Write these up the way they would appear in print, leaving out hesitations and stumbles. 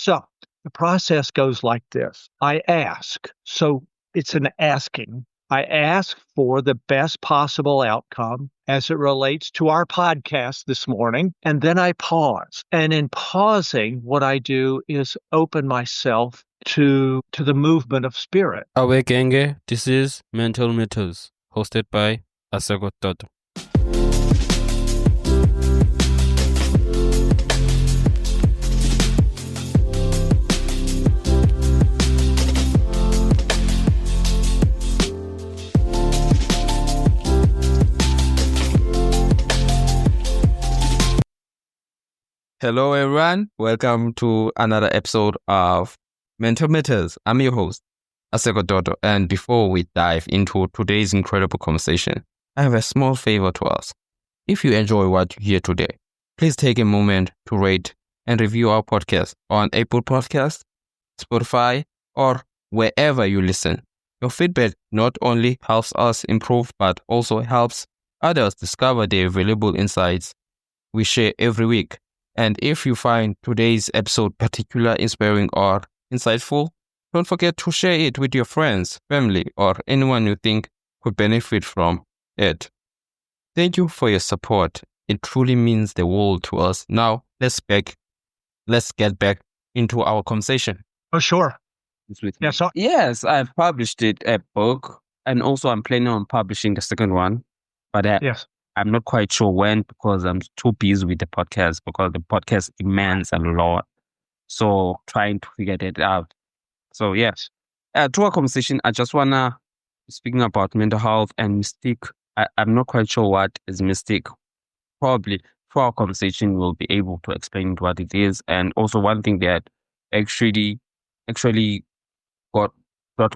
So the process goes like this. I ask. So it's an asking. I ask for the best possible outcome as it relates to our podcast this morning, and then I pause. And in pausing, what I do is open myself to the movement of spirit. Abee Genge, this is Mental Matters, hosted by Asagot. Hello everyone, welcome to another episode of Mental Matters. I'm your host, Asagot, and before we dive into today's incredible conversation, I have a small favor to ask. If you enjoy what you hear today, please take a moment to rate and review our podcast on Apple Podcasts, Spotify, or wherever you listen. Your feedback not only helps us improve, but also helps others discover the valuable insights we share every week. And if you find today's episode particularly inspiring or insightful, don't forget to share it with your friends, family, or anyone you think could benefit from it. Thank you for your support. It truly means the world to us. Now, let's get back into our conversation. Oh, sure. Yeah, so yes, I've published a book, and also I'm planning on publishing the second one. But Yes. I'm not quite sure when, because I'm too busy with the podcast, because the podcast demands a lot. So trying to figure that out. So yes, to our conversation, I just wanna, speaking about mental health and mystique, I'm not quite sure what is mystique. Probably for our conversation, we'll be able to explain what it is. And also one thing that actually got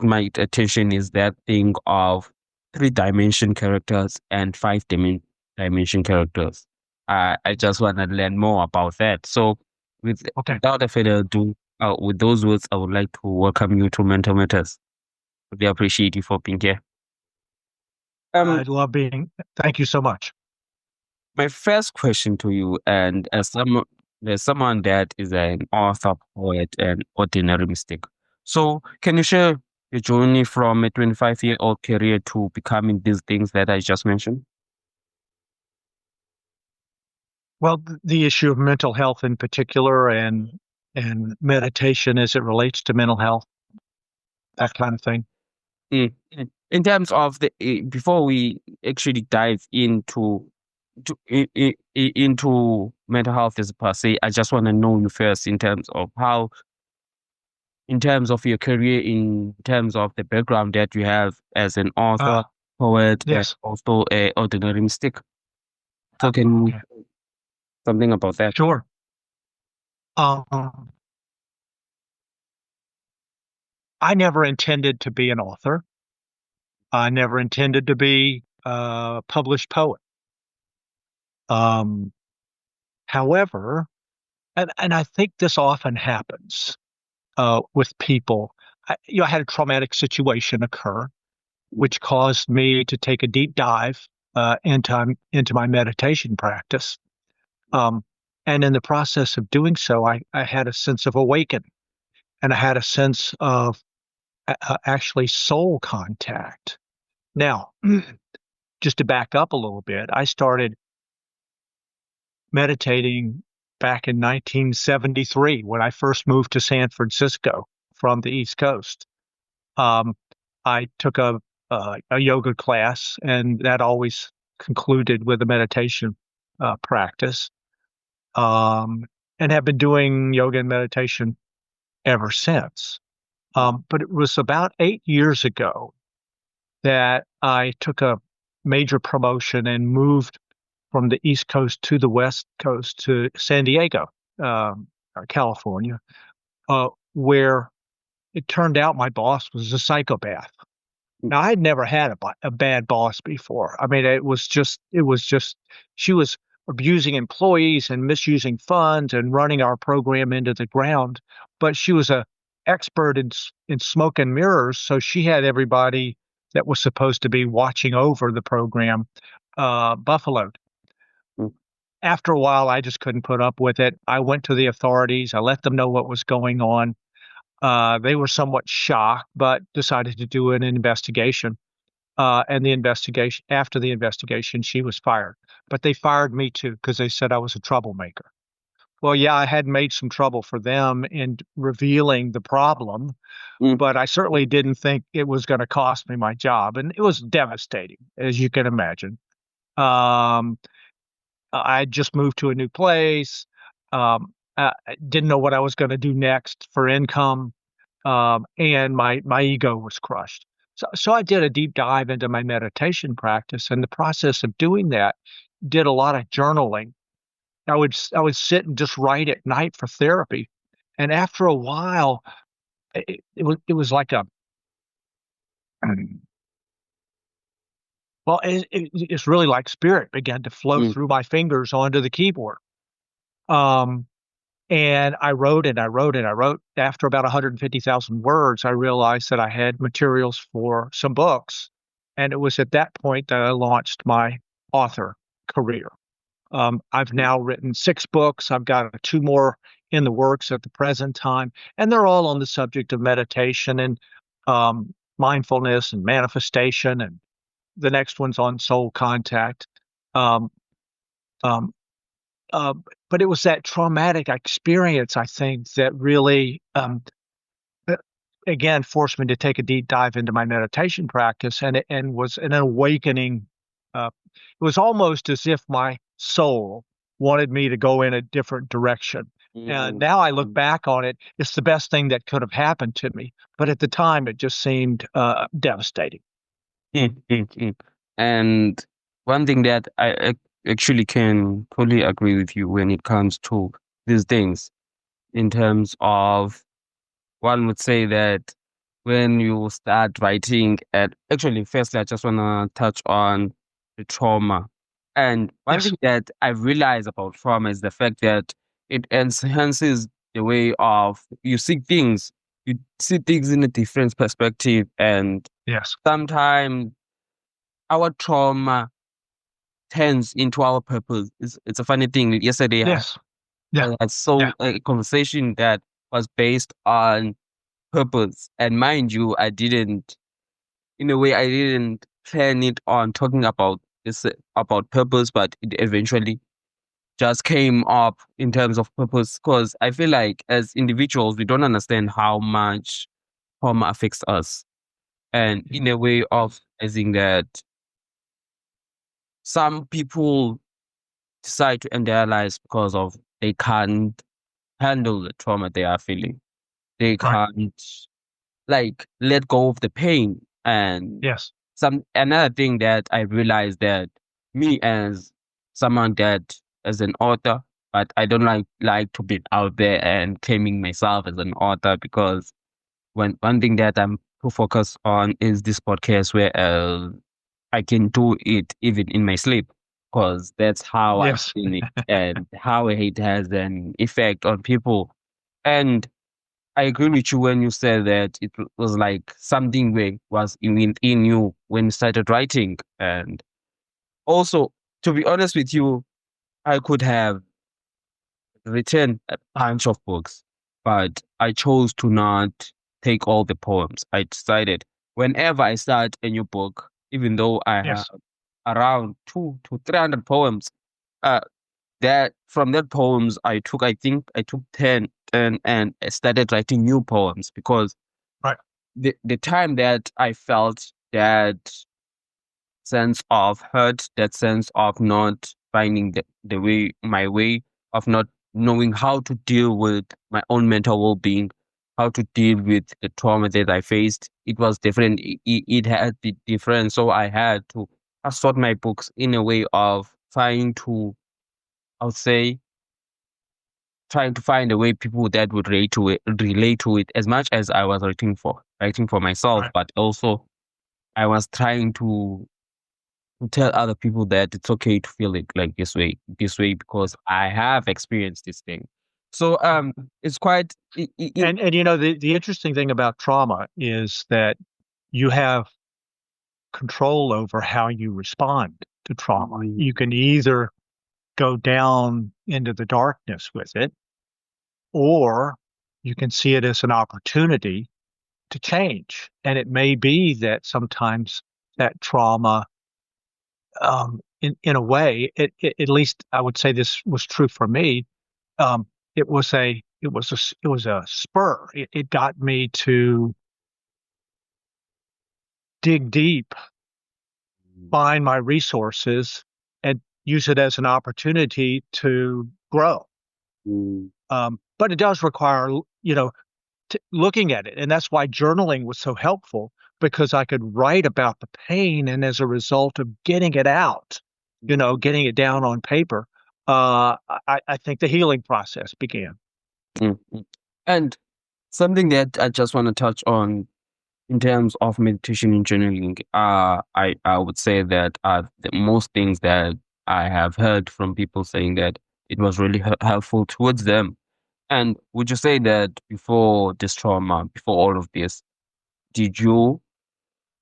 my attention is that thing of 3-dimension characters and 5-dimension characters. I just want to learn more about that. So without further ado, with those words, I would like to welcome you to Mental Matters. Really appreciate you for being here. I love being. Thank you so much. My first question to you, and as someone that is an author, poet, and ordinary mystic. So can you share your journey from a 25-year-old career to becoming these things that I just mentioned? Well, the issue of mental health in particular and meditation as it relates to mental health, that kind of thing. In terms of before we actually dive into mental health as per se, I just want to know you first in terms of your career, in terms of the background that you have as an author, poet, yes, and also an ordinary mystic. So can you something about that? Sure. I never intended to be an author. I never intended to be a published poet. However, and I think this often happens with people. I had a traumatic situation occur, which caused me to take a deep dive into my meditation practice. And in the process of doing so, I had a sense of awakening, and I had a sense of actually soul contact. Now, just to back up a little bit, I started meditating back in 1973 when I first moved to San Francisco from the East Coast. I took a yoga class, and that always concluded with a meditation practice, and have been doing yoga and meditation ever since. But it was about 8 years ago that I took a major promotion and moved from the East Coast to the West Coast to San Diego, California, where it turned out my boss was a psychopath. Now, I had never had a bad boss before. I mean, it was just she was abusing employees and misusing funds and running our program into the ground. But she was a expert in smoke and mirrors, so she had everybody that was supposed to be watching over the program buffaloed. after a while, I just couldn't put up with it. I went to the authorities. I let them know what was going on. They were somewhat shocked, but decided to do an investigation. And after the investigation, she was fired. But they fired me too because they said I was a troublemaker. Well, yeah, I had made some trouble for them in revealing the problem, Mm, but I certainly didn't think it was going to cost me my job. And it was devastating, as you can imagine. Um, I just moved to a new place. I didn't know what I was going to do next for income, and my ego was crushed. So I did a deep dive into my meditation practice, and the process of doing that did a lot of journaling. I would sit and just write at night for therapy, and after a while, it was like a well, it's really like spirit began to flow mm, through my fingers onto the keyboard. Um, And I wrote and I wrote and I wrote. After about 150,000 words, I realized that I had materials for some books. And it was at that point that I launched my author career. I've now written 6 books. I've got 2 more in the works at the present time, and they're all on the subject of meditation and mindfulness and manifestation. And the next one's on soul contact. Um, um, uh, but it was that traumatic experience, I think, that really, uh, again, forced me to take a deep dive into my meditation practice, and was an awakening. It was almost as if my soul wanted me to go in a different direction. And mm, now I look mm, back on it; it's the best thing that could have happened to me. But at the time, it just seemed devastating. mm. And one thing that actually can totally agree with you when it comes to these things, in terms of one would say that when you start writing, and actually, firstly, I just want to touch on the trauma. And one Yes, thing that I realize about trauma is the fact that it enhances the way of you see things. You see things in a different perspective, and yes, sometimes our trauma turns into our purpose. It's a funny thing. Yesterday, yes, yeah, I had yeah, a conversation that was based on purpose. And mind you, in a way, I didn't plan it on talking about this, about purpose, but it eventually just came up in terms of purpose. Because I feel like as individuals, we don't understand how much trauma affects us. And in a way of realizing that some people decide to end their lives because of they can't handle the trauma they are feeling. They right, can't like let go of the pain. And yes, some another thing that I realized that me as someone that as an author, but I don't like to be out there and claiming myself as an author, because when one thing that I'm too focused on is this podcast where I can do it even in my sleep, because that's how I've yes, seen it and how it has an effect on people. And I agree with you when you said that it was like something was in you when you started writing. And also, to be honest with you, I could have written a bunch of books, but I chose to not take all the poems. I decided whenever I start a new book, even though I have yes, around 200 to 300 poems, uh, that from that poems I think I took 10 and I started writing new poems, because right, the time that I felt that sense of hurt, that sense of not finding the way, my way, of not knowing how to deal with my own mental well-being, how to deal with the trauma that I faced, it was different. It had been different. So I had to sort my books in a way of trying to, I would say, trying to find a way people that would relate to it, as much as I was writing for myself, right. but also I was trying to tell other people that it's okay to feel it like this way, because I have experienced this thing. So it's quite And the interesting thing about trauma is that you have control over how you respond to trauma. mm, You can either go down into the darkness with it, or you can see it as an opportunity to change. And it may be that sometimes that trauma, in a way, at least I would say this was true for me. Um, it was a spur. It got me to dig deep, find my resources, and use it as an opportunity to grow. Mm, But it does require, looking at it. And that's why journaling was so helpful, because I could write about the pain. And as a result of getting it out, getting it down on paper, I think the healing process began. mm, mm. And something that I just want to touch on in terms of meditation and journaling, I would say that the most things that I have heard from people saying that it was really helpful towards them. And would you say that before this trauma, before all of this, did you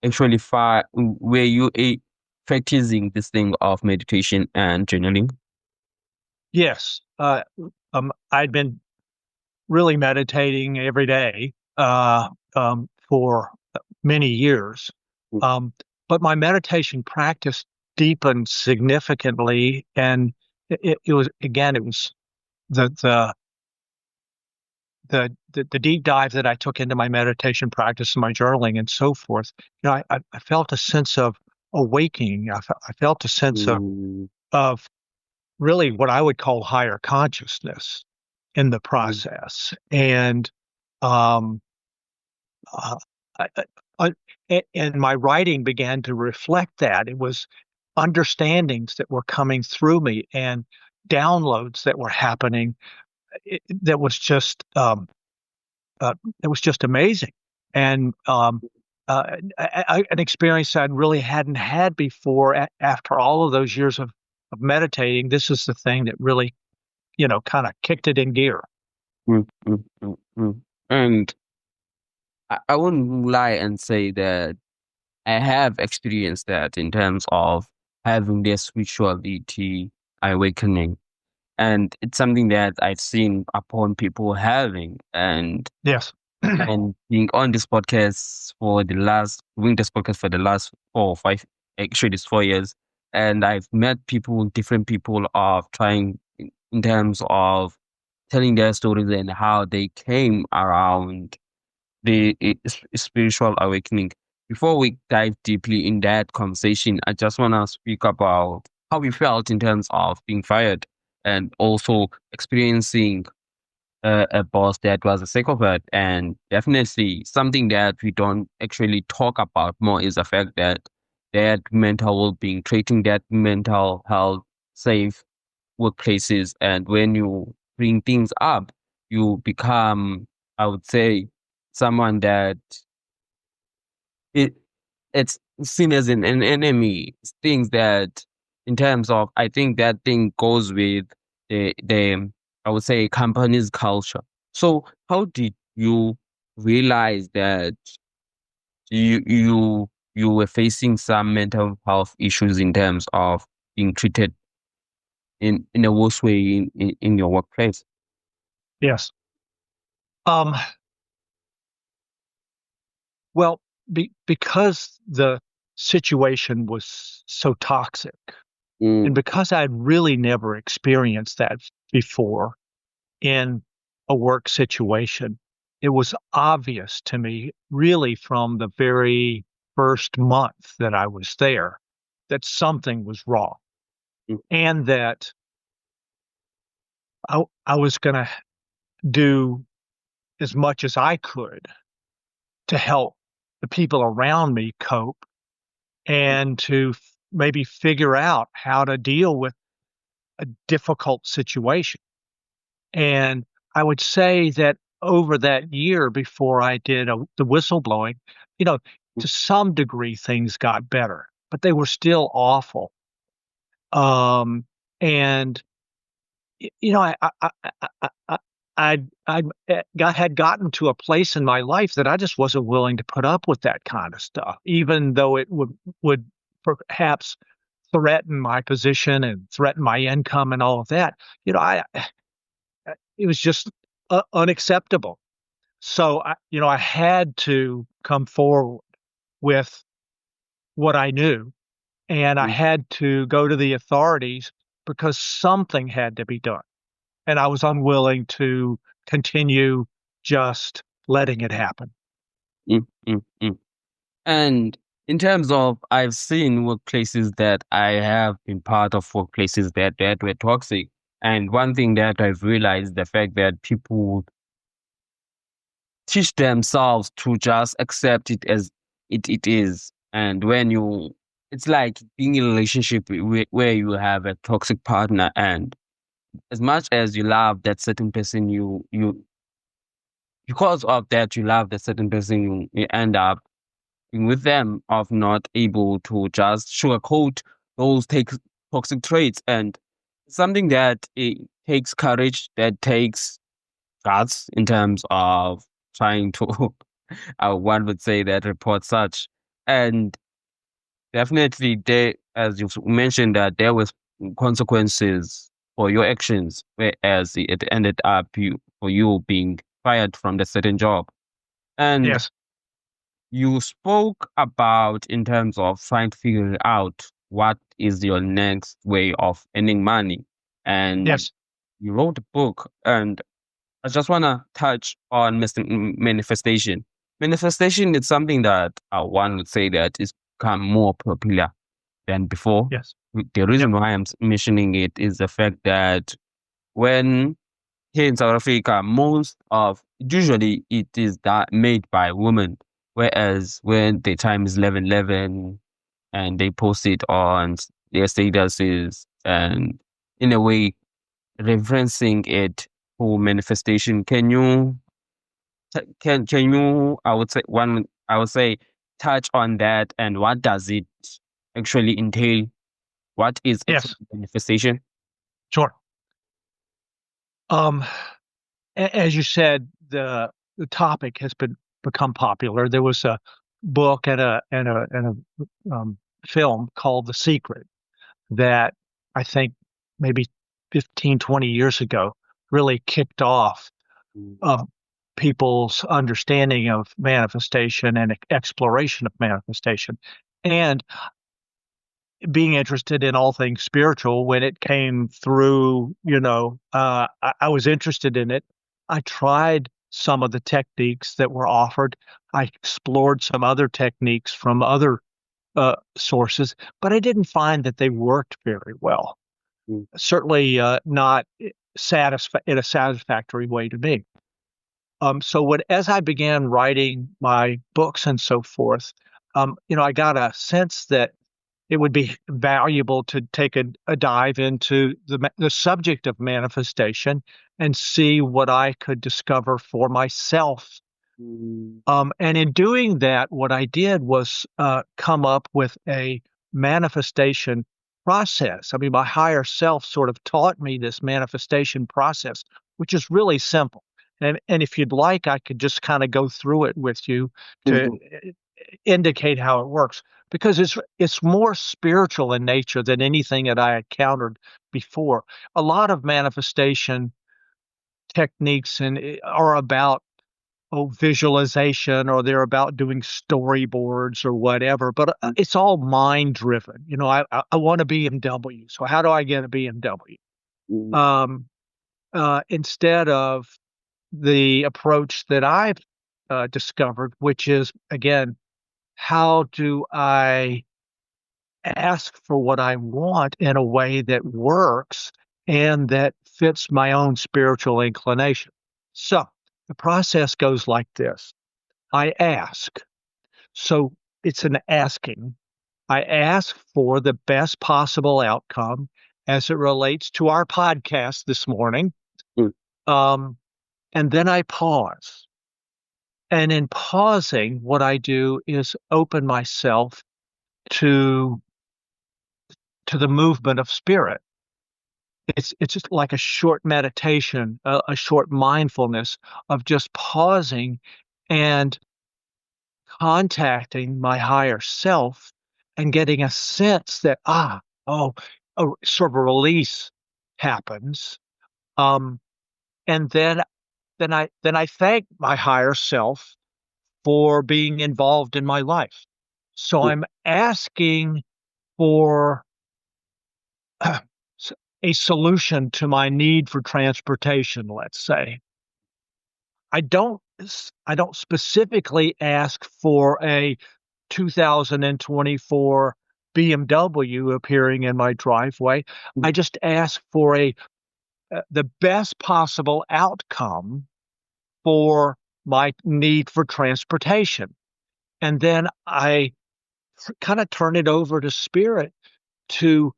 actually were you practicing this thing of meditation and journaling? Yes. I'd been really meditating every day for many years. Mm, Um, but my meditation practice deepened significantly, and it was again, it was the the the deep dive that I took into my meditation practice and my journaling and so forth. I felt a sense of awakening. I felt a sense mm, of really what I would call higher consciousness in the mm, process. And um, uh, I, I, and my writing began to reflect that. It was understandings that were coming through me and downloads that were happening. That was just it was just amazing, and an experience I really hadn't had before. After all of those years of meditating, this is the thing that really, kind of kicked it in gear. mm, mm, mm, mm. And I wouldn't lie and say that I have experienced that in terms of having this spirituality awakening. And it's something that I've seen upon people having. Yes. And being on this podcast for the last, doing this podcast for the last 4 or 5, actually it's 4 years. And I've met people, different people of trying in terms of telling their stories and how they came around the spiritual awakening. Before we dive deeply in that conversation, I just want to speak about how we felt in terms of being fired and also experiencing a boss that was a psychopath. And definitely something that we don't actually talk about more is the fact that that mental well-being, creating that mental health safe workplaces. And when you bring things up, you become, I would say, someone that it it's seen as an enemy. Things that, in terms of, I think that thing goes with the I would say company's culture. So how did you realize that you were facing some mental health issues in terms of being treated in a worse way in your workplace? Yes. Um, well, because the situation was so toxic, and Mm, because I'd really never experienced that before in a work situation, it was obvious to me, really, from the very first month that I was there, that something was wrong, mm, and that I was going to do as much as I could to help the people around me cope, and to maybe figure out how to deal with a difficult situation. And I would say that over that year before I did the whistleblowing, you know, mm, to some degree things got better, but they were still awful. And I had gotten to a place in my life that I just wasn't willing to put up with that kind of stuff, even though it would perhaps threaten my position and threaten my income and all of that. It was just unacceptable. So I had to come forward with what I knew, and I Mm, had to go to the authorities because something had to be done. And I was unwilling to continue just letting it happen. mm, mm, mm. And in terms of, I've seen workplaces that I have been part of workplaces that were toxic. And one thing that I've realized, the fact that people teach themselves to just accept it as it is. And it's like being in a relationship where you have a toxic partner, and as much as you love that certain person, because of that, you love that certain person, you end up being with them of not able to just sugarcoat those toxic traits. And something that it takes courage, that takes guts in terms of trying to, one would say, that report such. And definitely, as you've mentioned, that there was consequences for your actions, whereas it ended up for you being fired from the certain job. And Yes, you spoke about in terms of trying to figure out what is your next way of earning money. And yes, you wrote a book, and I just want to touch on manifestation. Manifestation is something that one would say that is become more popular than before. yes, The yep, reason why I'm mentioning it is the fact that when here in South Africa, most of usually it is that made by women, whereas when the time is 11:11 and they post it on their statuses and in a way referencing it for manifestation. Can you, I would say, touch on that, and what does it actually entail? What is actually yes, manifestation? sure. Um, as you said, the topic has become popular. There was a book and a film called The Secret that I think maybe 15, 20 years ago really kicked off Mm, uh, people's understanding of manifestation and exploration of manifestation. And being interested in all things spiritual when it came through, I was interested in it. I tried some of the techniques that were offered. I explored some other techniques from other sources, but I didn't find that they worked very well. mm, Certainly not in a satisfactory way to me. So as I began writing my books and so forth, I got a sense that it would be valuable to take a dive into the subject of manifestation and see what I could discover for myself. mm, And in doing that, what I did was come up with a manifestation process. I mean, my higher self sort of taught me this manifestation process, which is really simple. And if you'd like, I could just kind of go through it with you to mm, indicate how it works, because it's more spiritual in nature than anything that I encountered before. A lot of manifestation techniques are about visualization, or they're about doing storyboards or whatever, but it's all mind driven. I want a BMW, so how do I get a BMW? mm, Instead of the approach that I've discovered, which is, again, how do I ask for what I want in a way that works and that fits my own spiritual inclination? So the process goes like this. I ask. So it's an asking. I ask for the best possible outcome as it relates to our podcast this morning. mm, Um, and then I pause. And in pausing, what I do is open myself to the movement of spirit. It's just like a short meditation, a short mindfulness of just pausing and contacting my higher self and getting a sense that, oh, a sort of a release happens. Um, and then I thank my higher self for being involved in my life. So I'm asking for a solution to my need for transportation, let's say. I don't specifically ask for a 2024 BMW appearing in my driveway. I just ask for the best possible outcome for my need for transportation. And then I kind of turn it over to spirit to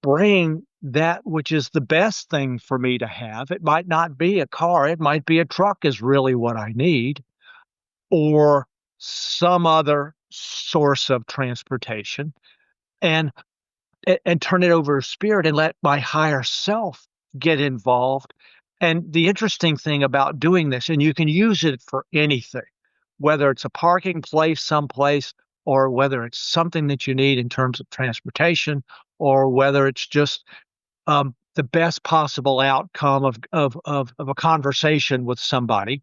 bring that which is the best thing for me to have. It might not be a car, it might be a truck is really what I need, or some other source of transportation. And turn it over to spirit and let my higher self get involved. And the interesting thing about doing this, and you can use it for anything, whether it's a parking place someplace, or whether it's something that you need in terms of transportation, or whether it's just the best possible outcome of a conversation with somebody.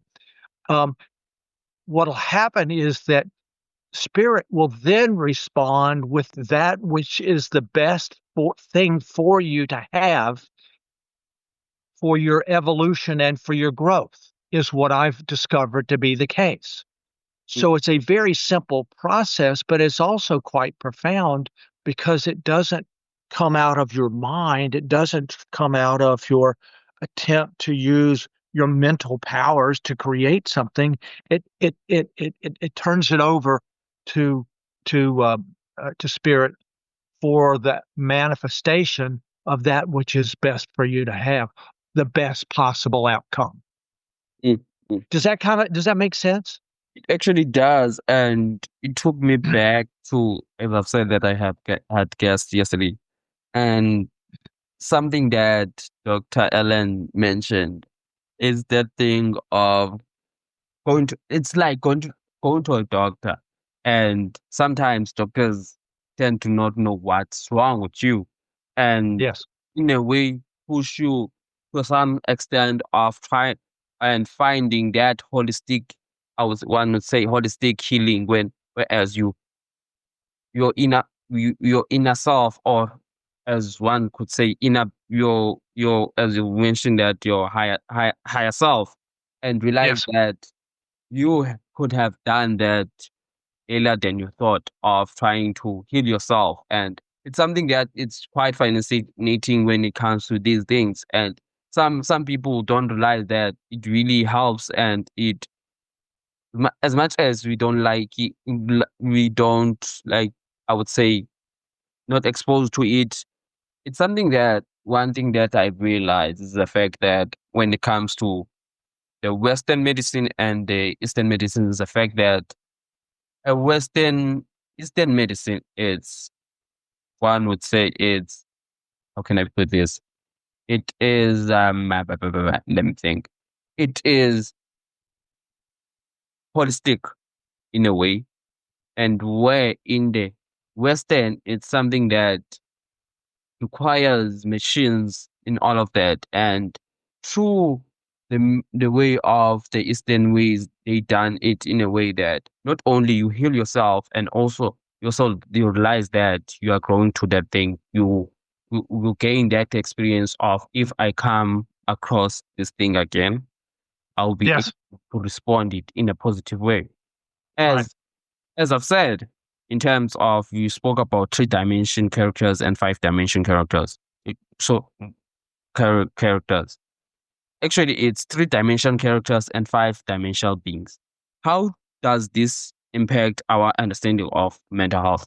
What'll happen is that spirit will then respond with that which is the best thing for you to have for your evolution and for your growth, is what I've discovered to be the case. So it's a very simple process, but it's also quite profound because it doesn't come out of your mind. It doesn't come out of your attempt to use your mental powers to create something. It turns it over to to spirit for the manifestation of that which is best for you to have, the best possible outcome. Mm, mm. Does that make sense? It actually does, and it took me back to, as I've said, that I had guests yesterday, and something that Dr. Ellen mentioned is that thing of it's like going to a doctor, and sometimes doctors tend to not know what's wrong with you, and Yes. in a way push you to some extent of trying and finding that holistic, one would say holistic healing, whereas your inner self, or as one could say your as you mentioned, that your higher self, and realize Yes. that could have done that earlier than you thought, of trying to heal yourself. And it's something that it's quite fascinating when it comes to these things. And some people don't realize that it really helps, and as much as we don't like it, we don't like, I would say, not exposed to it. It's something that one thing that I realized is the fact that when it comes to the Western medicine and the Eastern medicine, is the fact that a Eastern medicine, it's, one would say, it's, how can I put this? It is let me think. It is holistic in a way, and where in the Western, it's something that requires machines in all of that. And through the way of the Eastern ways, they done it in a way that not only you heal yourself, and also you realize that you are growing to that thing. You gain that experience of, if I come across this thing again, I'll be Yes. able to respond it in a positive way. Right. As I've said, in terms of, you spoke about 3-dimension characters and 5-dimension characters. So characters. Actually, it's 3-dimension characters and 5-dimensional beings. How does this impact our understanding of mental health?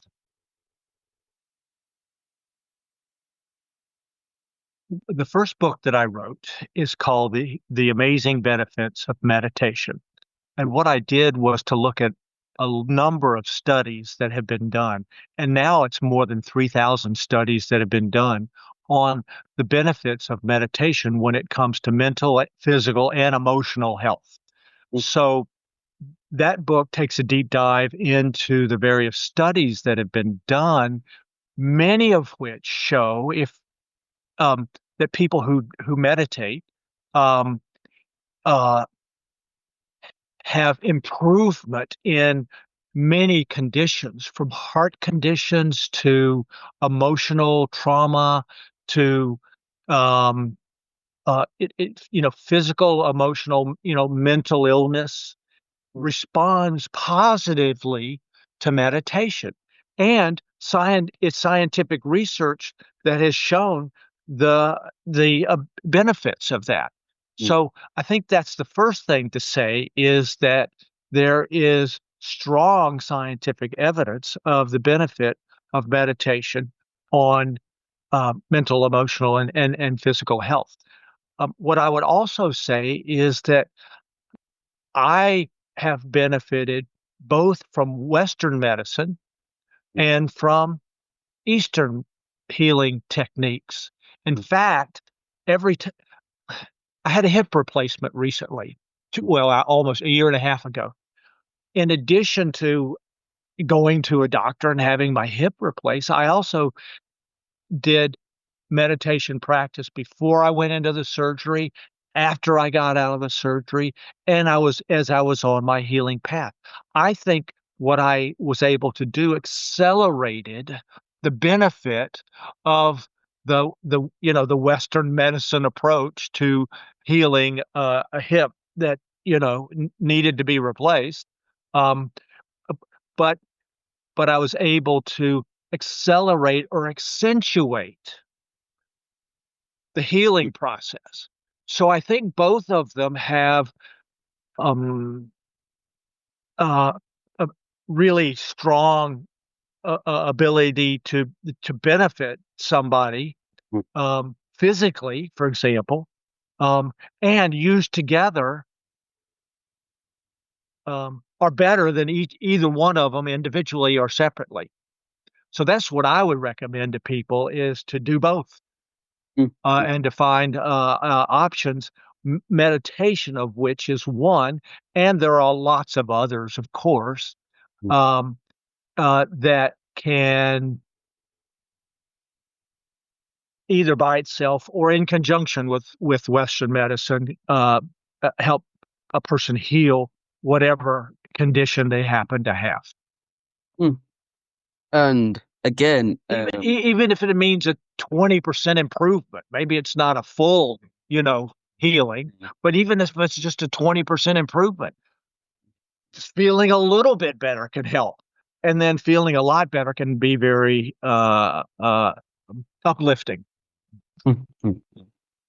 The first book that I wrote is called The Amazing Benefits of Meditation. And what I did was to look at a number of studies that have been done. And now it's more than 3,000 studies that have been done on the benefits of meditation when it comes to mental, physical, and emotional health. So that book takes a deep dive into the various studies that have been done many of which show if that people who meditate um, uh, have improvement in many conditions, from heart conditions to emotional trauma to um, physical, emotional, mental illness, responds positively to meditation. And it's scientific research that has shown the benefits of that. So I think that's the first thing to say, is that there is strong scientific evidence of the benefit of meditation on mental, emotional, and physical health. What I would also say is that I have benefited both from Western medicine and from Eastern healing techniques. In fact, every t- I had a hip replacement recently, almost a year and a half ago. In addition to going to a doctor and having my hip replaced, I also did meditation practice before I went into the surgery, after I got out of the surgery, and as I was on my healing path. I think what I was able to do accelerated the benefit of the Western medicine approach to healing a hip that needed to be replaced. Um, but but I was able to accelerate or accentuate the healing process. So I think both of them have um, uh, a really strong ability to benefit somebody physically, for example, um, and used together are better than either one of them individually or separately. So that's what I would recommend to people, is to do both. And to find options, meditation of which is one, and there are lots of others, of course, um, that can either by itself or in conjunction with Western medicine help a person heal whatever condition they happen to have. And again, Even if it means a 20% improvement, maybe it's not a full, healing, but even if it's just a 20% improvement, just feeling a little bit better can help. And then feeling a lot better can be very uplifting.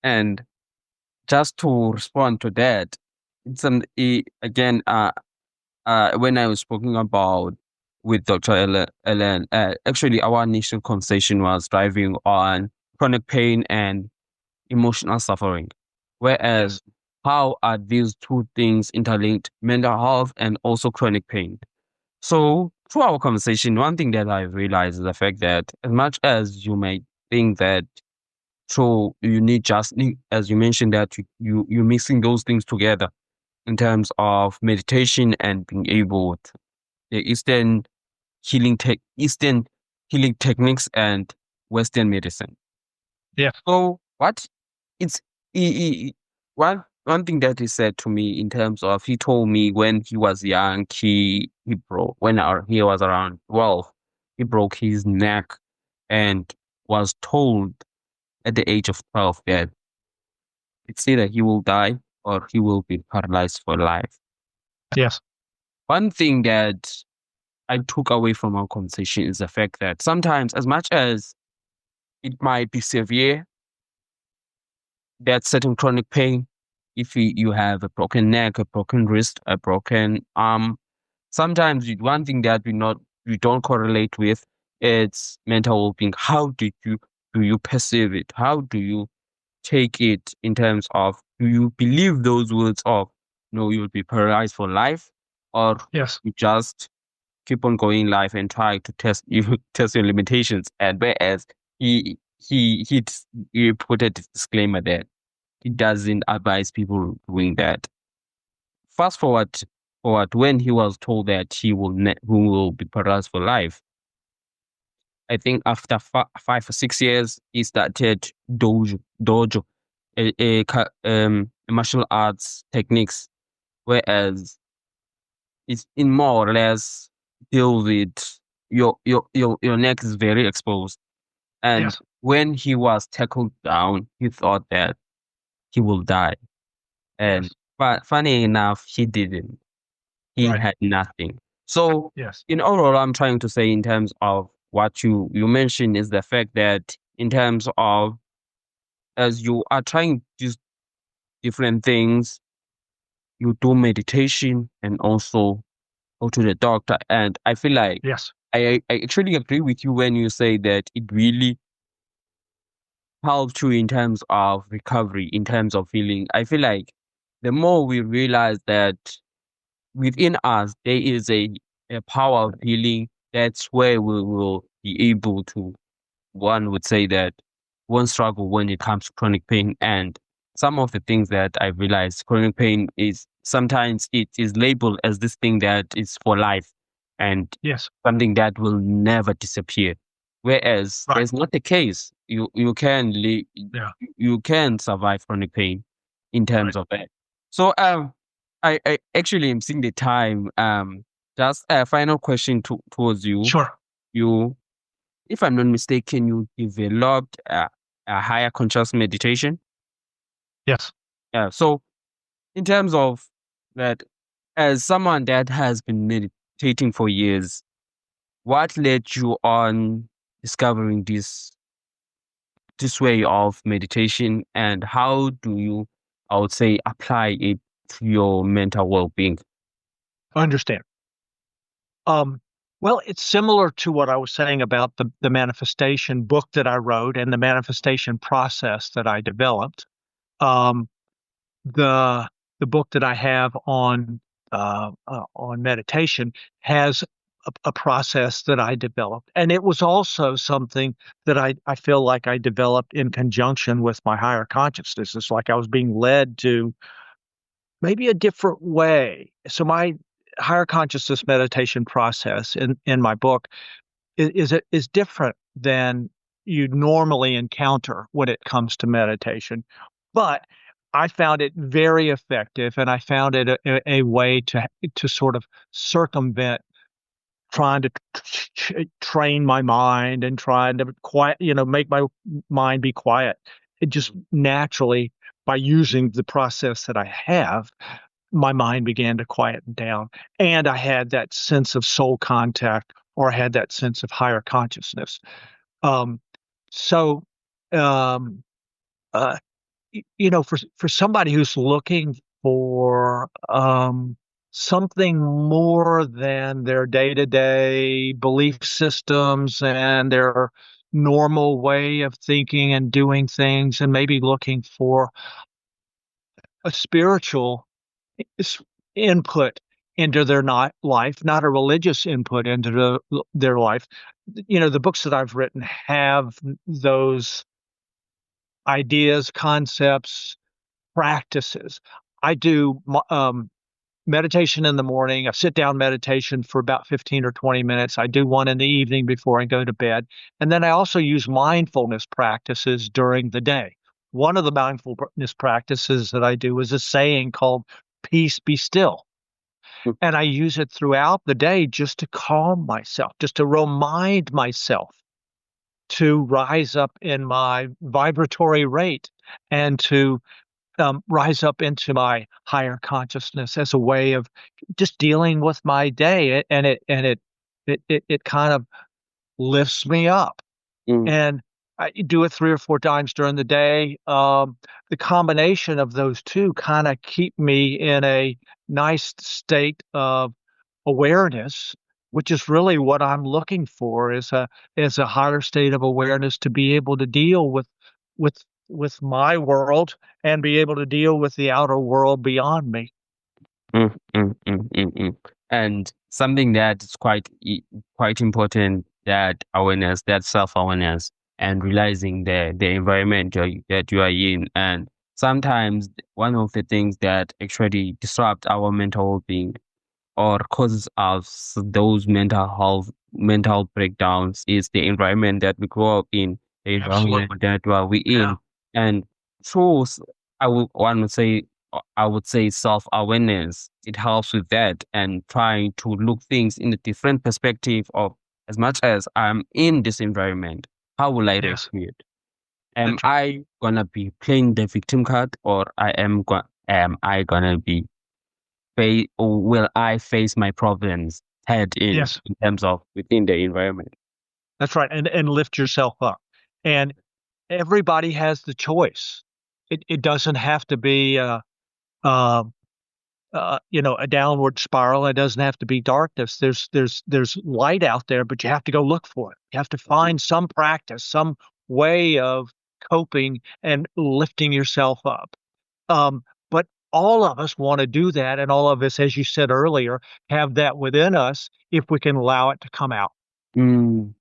and just to respond to that, it's again, when I was speaking about with Dr. Ellen, actually our initial conversation was driving on chronic pain and emotional suffering. Whereas, how are these two things interlinked, mental health and also chronic pain? So, through our conversation, one thing that I realized is the fact that as much as you may think that, so you as you mentioned, that you're mixing those things together in terms of meditation and being able to the Eastern healing techniques and Western medicine. Yeah. So what it's one thing that he said to me, in terms of, he told me when he was young, he broke when he was around 12, he broke his neck and was told at the age of 12 that it's either he will die or he will be paralyzed for life. Yes. One thing that I took away from our conversation is the fact that sometimes, as much as it might be severe, that certain chronic pain, if you have a broken neck, a broken wrist, a broken arm, sometimes one thing that we don't correlate with, it's mental well-being. How do you perceive it? How do you take it, in terms of, do you believe those words of, no, you'll be paralyzed for life, or Yes. you just keep on going in life and try to test your limitations? And whereas he put a disclaimer that he doesn't advise people doing that. Fast forward when he was told that he will be paralyzed for life. I think after 5 or 6 years, he started dojo, a martial arts techniques, whereas it's in more or less deal with your neck is very exposed. And Yes. when he was tackled down, he thought that he will die. And Yes. but funny enough, he didn't. He Right. had nothing. So Yes. in overall, I'm trying to say in terms of what you mentioned is the fact that in terms of as you are trying to do different things, you do meditation and also go to the doctor. And I feel like Yes. I actually agree with you when you say that it really helps you in terms of recovery, in terms of healing. I feel like the more we realize that within us there is a power of healing, that's where we will be able to, one would say that one struggle when it comes to chronic pain. And some of the things that I've realized, chronic pain is sometimes it is labeled as this thing that is for life and Yes. something that will never disappear. Whereas Right. there's not the case. Yeah. You can survive chronic pain in terms Right. of that. So I actually am seeing the time. Just a final question towards you. Sure. You, if I'm not mistaken, you developed a higher conscious meditation. Yes. Yeah. So in terms of that, as someone that has been meditating for years, what led you on discovering this way of meditation, and how do you, I would say, apply it to your mental well-being? Understand. Um, well, it's similar to what I was saying about the manifestation book that I wrote and the manifestation process that I developed. Um, the the book that I have on meditation has a process that I developed, and it was also something that I feel like I developed in conjunction with my higher consciousness. It's like I was being led to maybe a different way. So my higher consciousness meditation process in my book is different than you normally encounter when it comes to meditation. But I found it very effective, and I found it a way to sort of circumvent trying to train my mind and trying to quiet, make my mind be quiet. It just naturally, by using the process that I have, my mind began to quieten down, and I had that sense of soul contact, or I had that sense of higher consciousness. Um, so, um, uh, for somebody who's looking for something more than their day-to-day belief systems and their normal way of thinking and doing things, and maybe looking for a spiritual s- input into their not life, not a religious input into their life. The books that I've written have those ideas, concepts, practices. I do meditation in the morning, a sit down meditation for about 15 or 20 minutes. I do one in the evening before I go to bed. And then I also use mindfulness practices during the day. One of the mindfulness practices that I do is a saying called peace be still. And I use it throughout the day just to calm myself, just to remind myself to rise up in my vibratory rate and to rise up into my higher consciousness as a way of just dealing with my day. And it kind of lifts me up. Mm, And I do it 3 or 4 times during the day. The combination of those 2 kinda keep me in a nice state of awareness, which is really what I'm looking for, is a higher state of awareness to be able to deal with with my world and be able to deal with the outer world beyond me. mm. And something that is quite important, that awareness, that self-awareness, and realizing the environment that you are in. And sometimes one of the things that actually disrupt our mental being or causes us those mental health mental breakdowns is the environment that we grow up in, the environment that we're in. Yeah. And through, I would say self-awareness, it helps with that and trying to look things in a different perspective of, as much as I'm in this environment, how will I react to it? Am I gonna be playing the victim card, or am I gonna be or will I face my problems head in Yes. in terms of within the environment? That's right. And lift yourself up. And everybody has the choice. It doesn't have to be a downward spiral. It doesn't have to be darkness. There's light out there, but you have to go look for it. You have to find some practice, some way of coping and lifting yourself up. But all of us want to do that, and all of us, as you said earlier, have that within us if we can allow it to come out. Because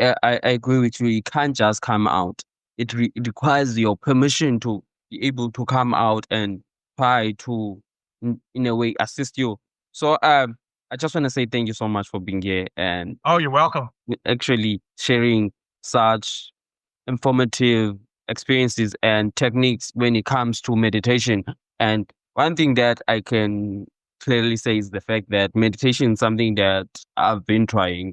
I agree with you. It can't just come out. It requires your permission to be able to come out and try to, in a way, assist you. So I just want to say thank you so much for being here and Oh, you're welcome. actually sharing such informative experiences and techniques when it comes to meditation. And one thing that I can clearly say is the fact that meditation is something that I've been trying,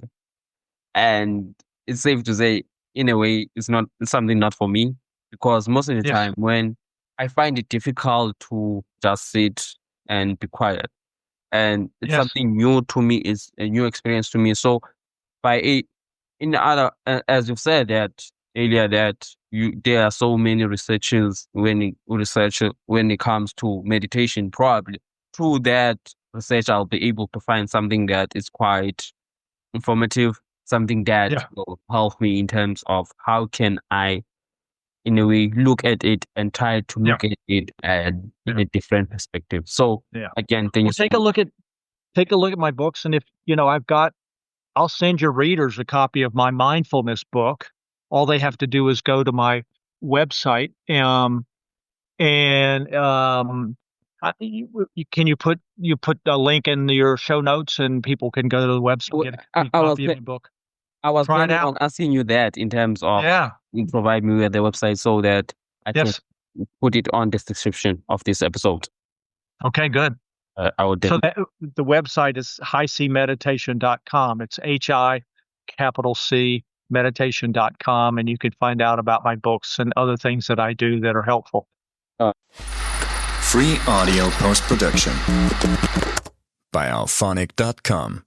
and it's safe to say, in a way, it's something not for me, because most of the time when I find it difficult to just sit and be quiet, and it's something new to me, it's a new experience to me. So as you've said that earlier, that there are so many researchers when it comes to meditation. Probably through that research, I'll be able to find something that is quite informative, something that will help me in terms of how can I, in a way, look at it and try to look at it in a different perspective. So again, thank you. Take a look at my books, and if I'll send your readers a copy of my mindfulness book. All they have to do is go to my website, can you put a link in your show notes, and people can go to the website and get a copy of my book. I was planning on asking you that in terms of you provide me with the website so that I can put it on the description of this episode. Okay, good. I would definitely. So the website is highcmeditation.com. It's HI meditation.com, and you can find out about my books and other things that I do that are helpful. Free audio post-production by alphonic.com.